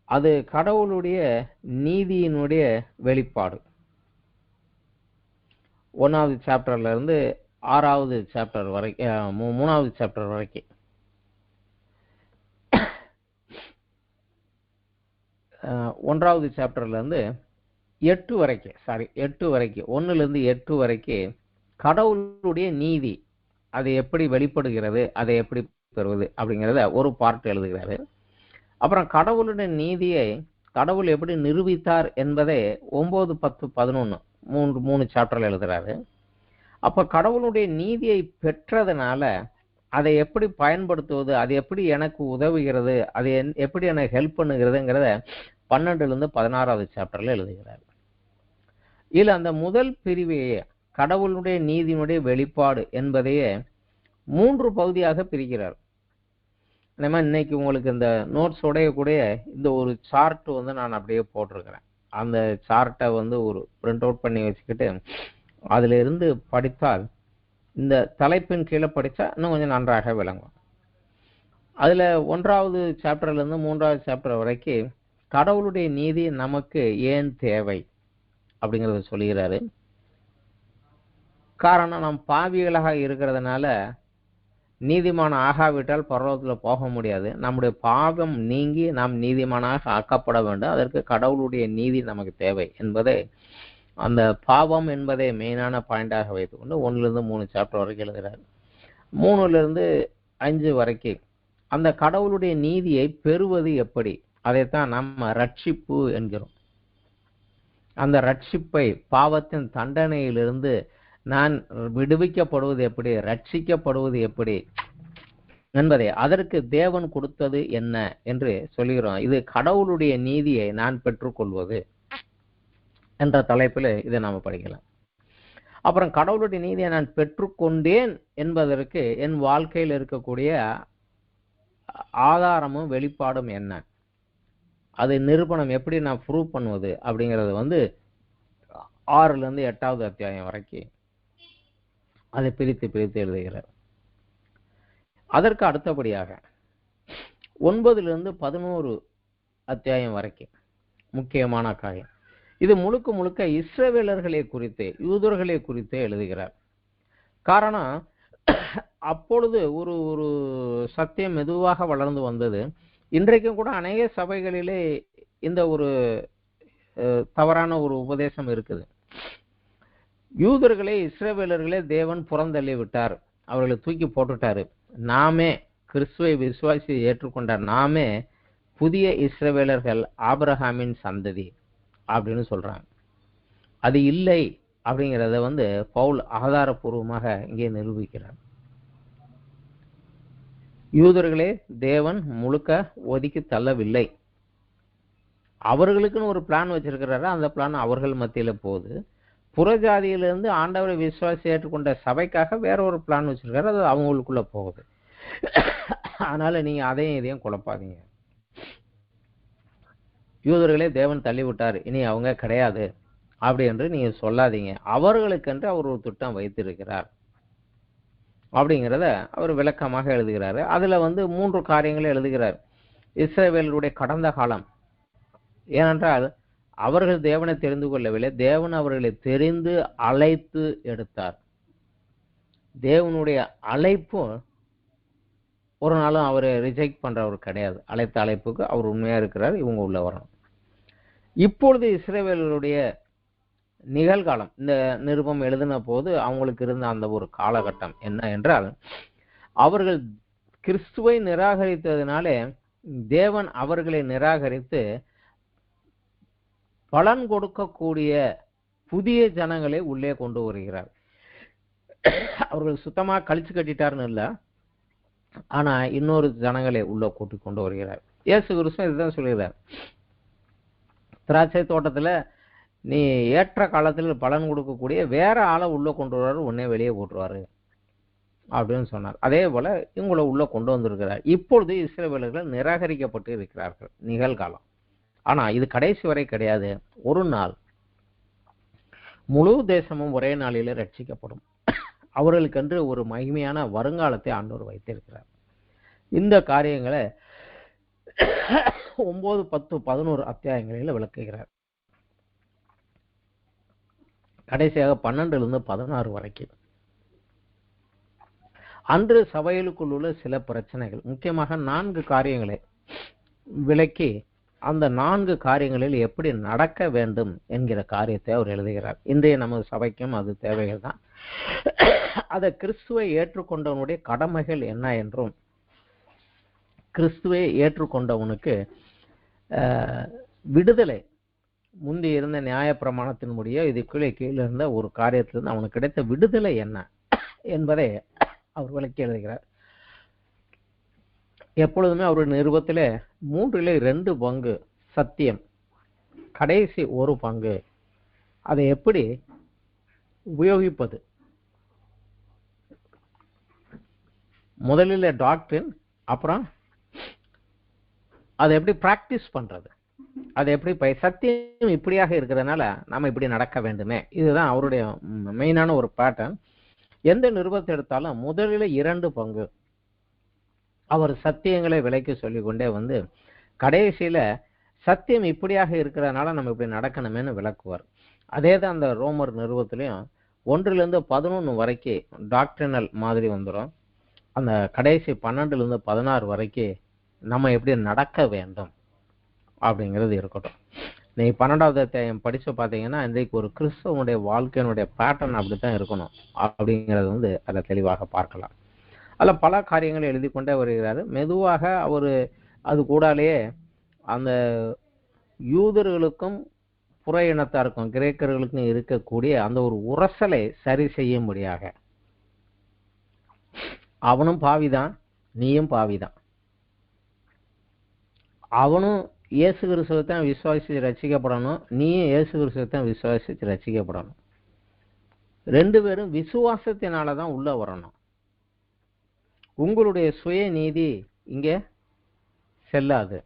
அது கடவுளுடைய நீதியினுடைய வெளிப்பாடு. 1வது சாப்டர்ல இருந்து 6வது சாப்டர் வரைக்கும் 3வது சாப்டர் வரைக்கும் 1வது சாப்டர்ல இருந்து 8 வரைக்கும் 1ல இருந்து 8 வரைக்கும் கடவுளுடைய நீதி அது எப்படி வெளிப்படுகிறது, அதை எப்படி பெறுவது அப்படிங்கிறத ஒரு பார்ட் எழுதுகிறாரு. அப்புறம் கடவுளுடைய நீதியை கடவுள் எப்படி நிரூபித்தார் என்பதை 9, 10, 11 3 சாப்டர்ல எழுதுறாரு. அப்ப கடவுளுடைய நீதியை பெற்றதுனால அதை எப்படி பயன்படுத்துவது, அது எப்படி எனக்கு உதவுகிறது, அது எப்படி எனக்கு ஹெல்ப் பண்ணுகிறதுங்கிறத 12ல இருந்து 16வது சாப்டர்ல எழுதுகிறார். இல்ல அந்த முதல் பிரிவையே கடவுளுடைய நீதியினுடைய வெளிப்பாடு என்பதையே 3 பகுதியாக பிரிக்கிறார். இன்னைக்கு உங்களுக்கு இந்த நோட்ஸோடைய கூட இந்த ஒரு சார்ட் நான் அப்படியே போட்டிருக்கிறேன். அந்த சார்ட்டை ஒரு பிரிண்ட் அவுட் பண்ணி வச்சுக்கிட்டு அதுல இருந்து படித்தால் இந்த தலைப்பின் கீழே படித்தா இன்னும் கொஞ்சம் நன்றாக விளங்கும். அதுல 1வது சாப்டர்ல இருந்து 3வது சாப்டர் வரைக்கும் கடவுளுடைய நீதி நமக்கு ஏன் தேவை அப்படிங்கறத சொல்லுகிறாரு. காரணம் நாம் பாவிகளாக இருக்கிறதுனால நீதிமான ஆகாவிட்டால் பரலோகத்தில் போக முடியாது. நம்முடைய பாவம் நீங்கி நாம் நீதிமானாக ஆக்கப்பட வேண்டும். அதற்கு கடவுளுடைய நீதி நமக்கு தேவை என்பதை அந்த பாவம் என்பதை மெயினான பாயிண்டாக வைத்துக்கொண்டு 1ல இருந்து 3 சாப்டர் வரைக்கும் எழுதுகிறார். 3ல இருந்து 5 வரைக்கும் அந்த கடவுளுடைய நீதியை பெறுவது எப்படி, அதைத்தான் நம்ம ரட்சிப்பு என்கிறோம். அந்த ரட்சிப்பை, பாவத்தின் தண்டனையிலிருந்து நான் விடுவிக்கப்படுவது எப்படி, ரட்சிக்கப்படுவது எப்படி என்பதை அதற்கு தேவன் கொடுத்தது என்ன என்று சொல்லுகிறோம். இது கடவுளுடைய நீதியை நான் பெற்றுக்கொள்வது என்ற தலைப்பில் இதை நாம படிக்கலாம். அப்புறம் கடவுளுடைய நீதியை நான் பெற்றுக்கொண்டேன் என்பதற்கு என் வாழ்க்கையில் இருக்கக்கூடிய ஆதாரமும் வெளிப்பாடும் என்ன, அது நிரூபணம் எப்படி நான் ப்ரூவ் பண்ணுவது அப்படிங்கிறது 6லிருந்து 8வது அத்தியாயம் வரைக்கும் அதை பிரித்து பிரித்து எழுதுகிறார். அதற்கு அடுத்தபடியாக 9லிருந்து 11 அத்தியாயம் வரைக்கும் முக்கியமான காரியம். இது முழுக்க முழுக்க இஸ்ரவேலர்களை குறித்து, யூதர்களை குறித்து எழுதுகிறார். காரணம், அப்பொழுது ஒரு ஒரு சத்தியம் மெதுவாக வளர்ந்து வந்தது. இன்றைக்கும் கூட அநேக சபைகளிலே இந்த ஒரு தவறான ஒரு உபதேசம் இருக்குது. யூதர்களை, இஸ்ரவேலர்களே தேவன் புறந்தள்ளி விட்டார், அவர்களை தூக்கி போட்டுட்டாரு. நாமே கிறிஸ்துவை விசுவாசியை ஏற்றுக்கொண்ட நாமே புதிய இஸ்ரவேலர்கள், ஆபிரகாமின் சந்ததி அப்படின்னு சொல்றாங்க. அது இல்லை அப்படிங்கிறத பவுல் ஆதாரபூர்வமாக இங்கே நிரூபிக்கிறார். யூதர்களே தேவன் முழுக்க ஒதுக்கி தள்ளவில்லை. அவர்களுக்குன்னு ஒரு பிளான் வச்சிருக்கிறாரு. அந்த பிளான் அவர்கள் மத்தியில போகுது. புறஜாதியிலிருந்து ஆண்டவரை விசுவாசி ஏற்றுக்கொண்ட சபைக்காக வேற ஒரு பிளான் வச்சிருக்காரு, அது அவங்களுக்குள்ள போகுது. அதனால நீங்க அதையும் இதையும் குழப்பாதீங்க. யூதர்களே தேவன் தள்ளிவிட்டார், இனி அவங்க கிடையாது அப்படி என்று நீங்க சொல்லாதீங்க. அவர்களுக்கென்று அவர் ஒரு திட்டம் வைத்திருக்கிறார் அப்படிங்கிறத அவர் விளக்கமாக எழுதுகிறாரு. அதுல 3 காரியங்களை எழுதுகிறார். இஸ்ரவேலருடைய கடந்த காலம், ஏனென்றால் அவர்கள் தேவனை தெரிந்து கொள்ளவில்லை, தேவன் அவர்களை தெரிந்து அழைத்து எடுத்தார். தேவனுடைய அழைப்பு ஒரு நாளும் அவரை ரிஜெக்ட் பண்றவர் கிடையாது. அழைத்த அழைப்புக்கு அவர் உண்மையா இருக்கிறார், இவங்க உள்ள வரணும். இப்பொழுது இஸ்ரவேலருடைய நிகழ்காலம், இந்த நிருபம் எழுதின போது அவங்களுக்கு இருந்த அந்த ஒரு காலகட்டம் என்ன என்றால், அவர்கள் கிறிஸ்துவை நிராகரித்ததினாலே தேவன் அவர்களை நிராகரித்து பலன் கொடுக்கக்கூடிய புதிய ஜனங்களை உள்ளே கொண்டு வருகிறார். அவர்கள் சுத்தமா கழிச்சு கட்டிட்டாருன்னு இல்லை, ஆனா இன்னொரு ஜனங்களை உள்ள கூட்டி கொண்டு வருகிறார். இயேசு கிறிஸ்து இதுதான் சொல்லுகிறார், திராட்சை தோட்டத்துல நீ ஏற்ற காலத்தில் பலன் கொடுக்கக்கூடிய வேற ஆளை உள்ள கொண்டு வருவாரு, உடனே வெளியே போட்டுருவாரு அப்படின்னு சொன்னார். அதே போல இவங்களை உள்ள கொண்டு வந்திருக்கிறார். இப்பொழுது இஸ்ரவேலர்கள் நிராகரிக்கப்பட்டு இருக்கிறார்கள், நிகழ்காலம். ஆனா இது கடைசி வரை கிடையாது. ஒரு நாள் முழு தேசமும் ஒரே நாளில ரட்சிக்கப்படும். அவர்களுக்கென்று ஒரு மகிமையான வருங்காலத்தை ஆண்டவர் வைத்திருக்கிறார். இந்த காரியங்களை 9, 10, 11 அத்தியாயங்களில் விளக்குகிறார். கடைசியாக 12லிருந்து 16 வரைக்கும் அன்று சபைகளுக்குள் உள்ள சில பிரச்சனைகள், முக்கியமாக 4 காரியங்களை விளக்கி அந்த 4 காரியங்களில் எப்படி நடக்க வேண்டும் என்கிற காரியத்தை அவர் எழுதுகிறார். இன்றைய நமது சபைக்கும் அது தேவைகள் தான். அதை கிறிஸ்துவை ஏற்றுக்கொண்டவனுடைய கடமைகள் என்ன என்றும், கிறிஸ்துவை ஏற்றுக்கொண்டவனுக்கு விடுதலை, முந்தி இருந்த நியாய பிரமாணத்தினுடைய இதுக்குள்ளே கீழே இருந்த ஒரு காரியத்திலிருந்து அவனுக்கு கிடைத்த விடுதலை என்ன என்பதை அவர் விளக்கி எழுதுகிறார். எப்பொழுதுமே அவருடைய நிருபத்திலே 3ல் 2 பங்கு சத்தியம், கடைசி ஒரு பங்கு அதை எப்படி உபயோகிப்பது. முதலில் டாக்டரின், அப்புறம் அதை எப்படி பிராக்டிஸ் பண்றது, அது எப்படி சத்தியம் இப்படியாக இருக்கிறதுனால நாம இப்படி நடக்க வேண்டுமே. இதுதான் அவருடைய மெயினான ஒரு பேட்டர்ன். எந்த நிருபத்தை எடுத்தாலும் முதலில் 2 பங்கு அவர் சத்தியங்களை விலைக்கு சொல்லிக்கொண்டே கடைசியில சத்தியம் இப்படியாக இருக்கிறதுனால நம்ம இப்படி நடக்கணுமேனு விளக்குவார். அதே தான் அந்த ரோமர் நிருபத்திலையும் 1லிருந்து 11 வரைக்கும் டாக்டரினல் மாதிரி வந்துடும். அந்த கடைசி 12லிருந்து 16 வரைக்கும் நம்ம எப்படி நடக்க வேண்டும் அப்படிங்கிறது இருக்கட்டும். நீ 12வது அத்தியாயம் படிச்சு பார்த்தீங்கன்னா இன்றைக்கு ஒரு கிறிஸ்தவனுடைய வாழ்க்கையினுடைய பேட்டர்ன் அப்படித்தான் இருக்கணும் அப்படிங்கிறது அதில் தெளிவாக பார்க்கலாம். அதில் பல காரியங்களை எழுதி கொண்டே வருகிறாரு. மெதுவாக அவர் அது கூடாலேயே அந்த யூதர்களுக்கும் புற இனத்தாருக்கும் கிரேக்கர்களுக்கும் இருக்கக்கூடிய அந்த ஒரு உரசலை சரி செய்யும்படியாக. அவனும் பாவிதான், நீயும் பாவிதான். அவனும் இயேசு கிறிஸ்துவைத்தான் விசுவாசித்து ரட்சிக்கப்படணும், நீயும் இயேசு கிறிஸ்துவைத்தான் விசுவாசித்து ரட்சிக்கப்படணும். ரெண்டு பேரும் விசுவாசத்தினாலதான் உள்ள வரணும். உங்களுடைய சுய நீதி இங்கே செல்லாது.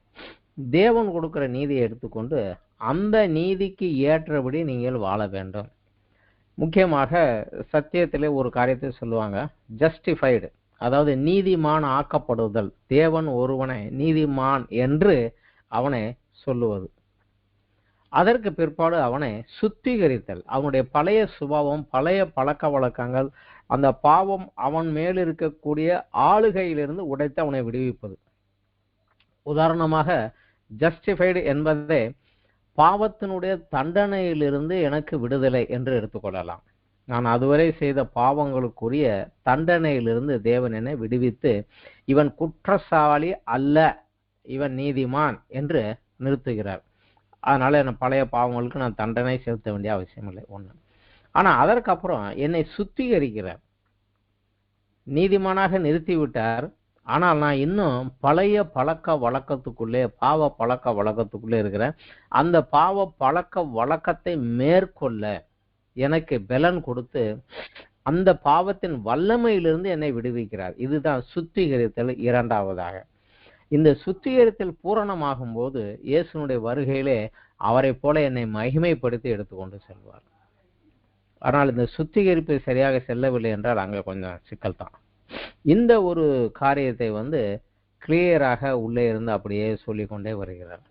தேவன் கொடுக்கிற நீதியை எடுத்துக்கொண்டு அந்த நீதிக்கு ஏற்றபடி நீங்கள் வாழ வேண்டும். முக்கியமாக சத்தியத்திலே ஒரு காரியத்தை சொல்லுவாங்க, ஜஸ்டிஃபைடு, அதாவது நீதிமான் ஆக்கப்படுதல். தேவன் ஒருவனை நீதிமான் என்று அவனை சொல்லுவது. அதற்கு பிற்பாடு அவனை சுத்திகரித்தல். அவனுடைய பழைய சுபாவம், பழைய பழக்க வழக்கங்கள், அந்த பாவம் அவன் மேல் இருக்கக்கூடிய ஆளுகையிலிருந்து உடைத்து அவனை விடுவிப்பது. உதாரணமாக ஜஸ்டிஃபைடு என்பதை பாவத்தினுடைய தண்டனையிலிருந்து எனக்கு விடுதலை என்று எடுத்துக்கொள்ளலாம். நான் அதுவரை செய்த பாவங்களுக்குரிய தண்டனையிலிருந்து தேவன் என்னை விடுவித்து இவன் குற்றசாலி அல்ல, இவன் நீதிமான் என்று நிறுத்துகிறார். அதனால என்ன பழைய பாவங்களுக்கு நான் தண்டனை செலுத்த வேண்டிய அவசியம் இல்லை ஒண்ணு. ஆனா அதற்கப்புறம் என்னை சுத்திகரிக்கிறார், நீதிமானாக நிறுத்தி விட்டார். ஆனால் நான் இன்னும் பழைய பழக்க வழக்கத்துக்குள்ளே, பாவ பழக்க வழக்கத்துக்குள்ளே இருக்கிறேன். அந்த பாவ பழக்க வழக்கத்தை மேற்கொள்ள எனக்கு பலன் கொடுத்து அந்த பாவத்தின் வல்லமையிலிருந்து என்னை விடுவிக்கிறார். இதுதான் சுத்திகரித்தல். இரண்டாவதாக, இந்த சுத்திகரித்தல் பூரணமாகும் போது இயேசுனுடைய வருகையிலே அவரை போல என்னை மகிமைப்படுத்தி எடுத்துக்கொண்டு செல்வார். ஆனால் இந்த சுத்திகரிப்பு சரியாக செல்லவில்லை என்றால் அங்க கொஞ்சம் சிக்கல் தான். இந்த ஒரு காரியத்தை கிளியராக உள்ளே இருந்து அப்படியே சொல்லிக்கொண்டே வருகிறார்.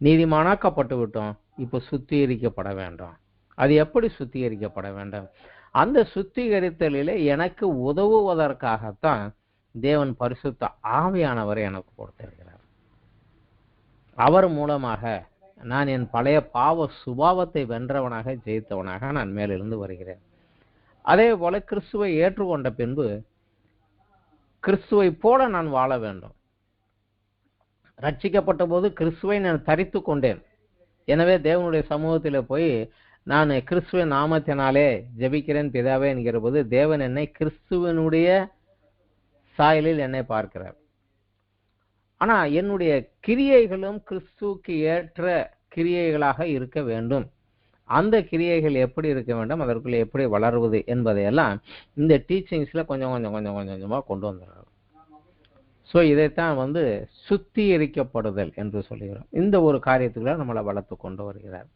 நீதிமானாக்கப்பட்டு விட்டோம், இப்ப சுத்திகரிக்கப்பட வேண்டும். அது எப்படி சுத்திகரிக்கப்பட வேண்டும்? அந்த சுத்திகரித்தலிலே எனக்கு உதவுவதற்காகத்தான் தேவன் பரிசுத்த ஆவியானவரை எனக்கு கொடுத்திருக்கிறார். அவர் மூலமாக நான் என் பழைய பாவ சுபாவத்தை வென்றவனாக, ஜெயித்தவனாக நான் மேலிருந்து வருகிறேன். அதே போல கிறிஸ்துவை ஏற்றுக்கொண்ட பின்பு கிறிஸ்துவை போல நான் வாழ வேண்டும். ரட்சிக்கப்பட்ட போது கிறிஸ்துவை நான் தரித்து கொண்டேன். எனவே தேவனுடைய சமூகத்தில் போய் நான் கிறிஸ்துவின் நாமத்தினாலே ஜெபிக்கிறேன் பிதாவே என்கிற போது தேவன் என்னை கிறிஸ்துவனுடைய சாயலில் என்னை பார்க்கிறார். ஆனா என்னுடைய கிரியைகளும் கிறிஸ்துவுக்கு ஏற்ற கிரியைகளாக இருக்க வேண்டும். அந்த கிரியைகள் எப்படி இருக்க வேண்டும், அதற்குள்ள எப்படி வளருவது என்பதையெல்லாம் இந்த டீச்சிங்ஸ்ல கொஞ்சம் கொஞ்சமா கொண்டு வந்துடுறாரு. ஸோ இதைத்தான் சுத்திகரிக்கப்படுதல் என்று சொல்லுகிறோம். இந்த ஒரு காரியத்துக்குள்ள நம்மளை வளர்த்து கொண்டு வருகிறார்.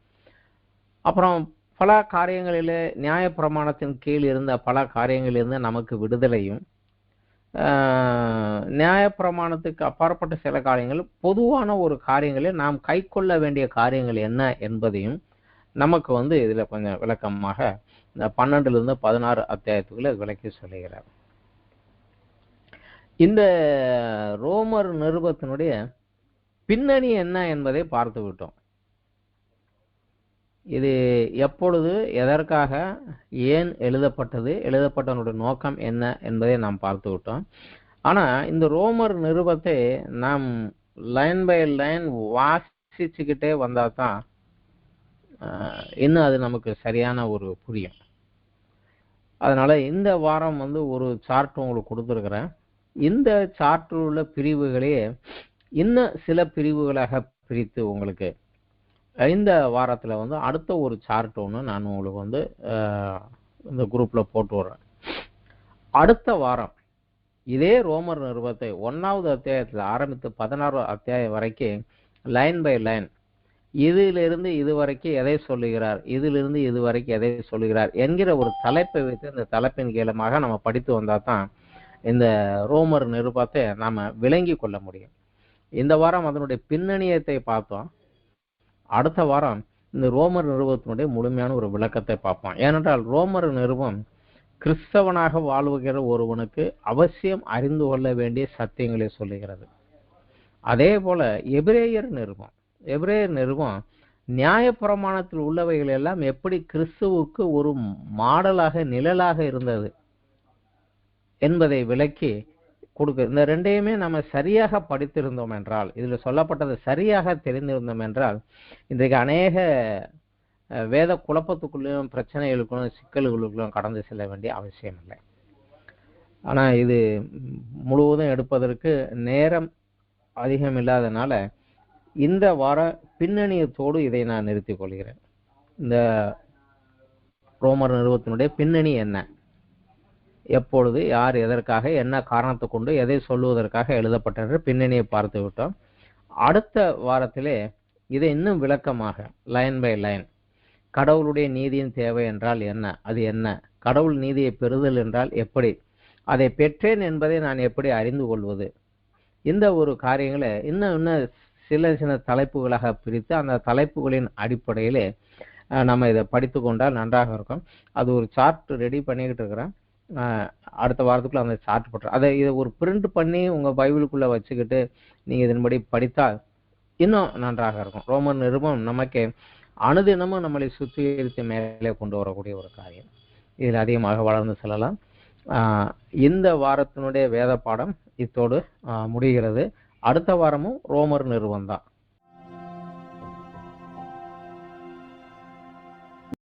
அப்புறம் பல காரியங்களிலே நியாயப்பிரமாணத்தின் கீழ் இருந்த பல காரியங்களிலிருந்து நமக்கு விடுதலையும், நியாயப்பிரமாணத்துக்கு அப்பாற்பட்ட சில காரியங்கள், பொதுவான ஒரு காரியங்களில் நாம் கை கொள்ள வேண்டிய காரியங்கள் என்ன என்பதையும் நமக்கு இதுல கொஞ்சம் விளக்கமாக இந்த 12 16 அத்தியாயத்துக்குள்ள விளக்கி சொல்லுகிறார். இந்த ரோமர் நிருபத்தினுடைய பின்னணி என்ன என்பதை பார்த்து விட்டோம். இது எப்பொழுது, எதற்காக, ஏன் எழுதப்பட்டது, எழுதப்பட்டவனுடைய நோக்கம் என்ன என்பதை நாம் பார்த்து விட்டோம். ஆனா இந்த ரோமர் நிருபத்தை நாம் லைன் பை லைன் வாசிச்சுக்கிட்டே வந்தா தான் இன்னும் அது நமக்கு சரியான ஒரு புரியும். அதனால இந்த வாரம் ஒரு சார்ட் உங்களுக்கு கொடுத்துருக்கிறேன். இந்த சார்ட்டில் உள்ள பிரிவுகளே இன்னும் சில பிரிவுகளாக பிரித்து உங்களுக்கு இந்த வாரத்தில் அடுத்த ஒரு சார்ட் ஒன்று நான் உங்களுக்கு இந்த குரூப்பில் போட்டு விடுறேன். அடுத்த வாரம் இதே ரோமர் நிருபத்தை 1வது அத்தியாயத்தில் ஆரம்பித்து 16வது அத்தியாயம் வரைக்கும் லைன் பை லைன் இதிலிருந்து இது வரைக்கும் எதை சொல்லுகிறார், இதிலிருந்து இது வரைக்கும் எதை சொல்லுகிறார் என்கிற ஒரு தலைப்பை வைத்து இந்த தலைப்பின் கீழமாக நம்ம படித்து வந்தால் தான் இந்த ரோமர் நிருபத்தை நாம் விளங்கி கொள்ள முடியும். இந்த வாரம் அதனுடைய பின்னணியத்தை பார்த்தோம். அடுத்த வாரம் இந்த ரோமர் நிருபத்தினுடைய முழுமையான ஒரு விளக்கத்தை பார்ப்போம். ஏனென்றால் ரோமர் நிருபம் கிறிஸ்தவனாக வாழ்வுகிற ஒருவனுக்கு அவசியம் அறிந்து கொள்ள வேண்டிய சத்தியங்களை சொல்லுகிறது. அதே போல எபிரேயர் நிருபம் நியாயப்பிரமாணத்தில் உள்ளவைகள் எல்லாம் எப்படி கிறிஸ்துவுக்கு ஒரு மாடலாக, நிழலாக இருந்தது என்பதை விளக்கி கொடுக்கு. இந்த ரெண்டையுமே நம்ம சரியாக படித்திருந்தோம் என்றால், இதுல சொல்லப்பட்டது சரியாக தெரிந்திருந்தோம் என்றால், இன்றைக்கு அநேக வேத குழப்பத்துக்குள்ளேயும் பிரச்சனைகளுக்கும் சிக்கல்களுக்கும் கடந்து செல்ல வேண்டிய அவசியம் இல்லை. ஆனா இது முழுவதும் எடுப்பதற்கு நேரம் அதிகம் இல்லாதனால இந்த வார பின்னணியத்தோடு இதை நான் நிறுத்திக் கொள்கிறேன். இந்த ரோமர் நிறுவத்தினுடைய பின்னணி என்ன, எப்பொழுது, யார், எதற்காக, என்ன காரணத்தை கொண்டு எதை சொல்லுவதற்காக எழுதப்பட்ட பின்னணியை பார்த்து விட்டோம். அடுத்த வாரத்திலே இதை இன்னும் விளக்கமாக லைன் பை லைன், கடவுளுடைய நீதியின் தேவை என்றால் என்ன, அது என்ன, கடவுள் நீதியை பெறுதல் என்றால் எப்படி, அதை பெற்றேன் என்பதை நான் எப்படி அறிந்து கொள்வது, இந்த ஒரு காரியங்களை இன்னும் சில தலைப்புகளாக பிரித்து அந்த தலைப்புகளின் அடிப்படையிலே நம்ம இதை படித்து கொண்டால் நன்றாக இருக்கும். அது ஒரு சார்ட் ரெடி பண்ணிக்கிட்டு இருக்கிறேன். அடுத்த வாரத்துக்குள்ள அந்த சார்ட் போட்டுறேன். இதை ஒரு பிரிண்ட் பண்ணி உங்க பைபிளுக்குள்ள வச்சுக்கிட்டு நீங்க இதன்படி படித்தால் இன்னும் நன்றாக இருக்கும். ரோமர் நிருபம் நமக்கு அனுதினமும் நம்மளை சுத்திகரித்து மேலே கொண்டு வரக்கூடிய ஒரு காரியம். இதில் அதிகமாக வளர்ந்து செல்லலாம். இந்த வாரத்தினுடைய வேத பாடம் இத்தோடு முடிகிறது. அடுத்த வாரமும் ரோமர் நிருபம் தான்.